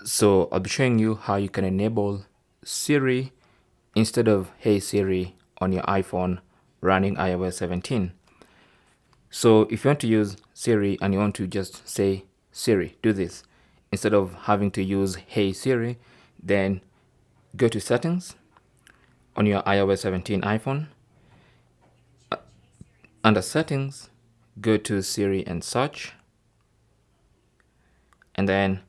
So I'll be showing you how you can enable Siri instead of Hey Siri on your iPhone running iOS 17. So if you want to use Siri and you want to just say, Siri, do this, instead of having to use Hey Siri, then go to Settings on your iOS 17 iPhone. Under Settings, go to Siri and Search. And then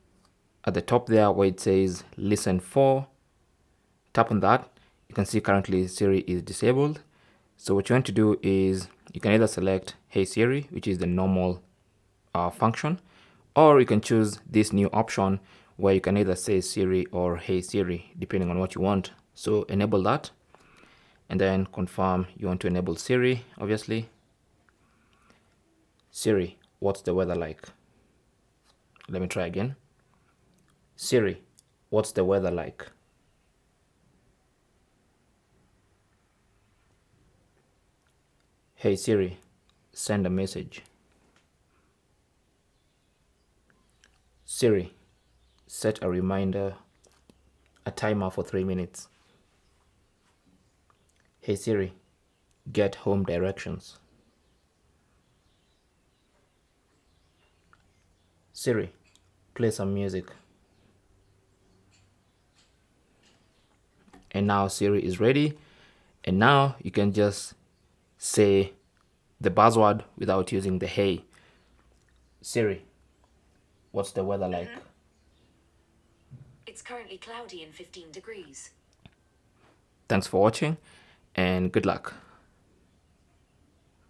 at the top there where it says Listen for, tap on that. You can see currently Siri is disabled. So what you want to do is you can either select Hey Siri, which is the normal function, or you can choose this new option where you can either say Siri or Hey Siri, depending on what you want. So enable that and then confirm you want to enable Siri, obviously. Siri, what's the weather like? Let me try again. Siri, what's the weather like? Hey Siri, send a message. Siri, set a reminder, a timer for 3 minutes. Hey Siri, get home directions. Siri, play some music. And now Siri is ready. And now you can just say the buzzword without using the hey. Siri, what's the weather like? It's currently cloudy and 15 degrees. Thanks for watching and good luck.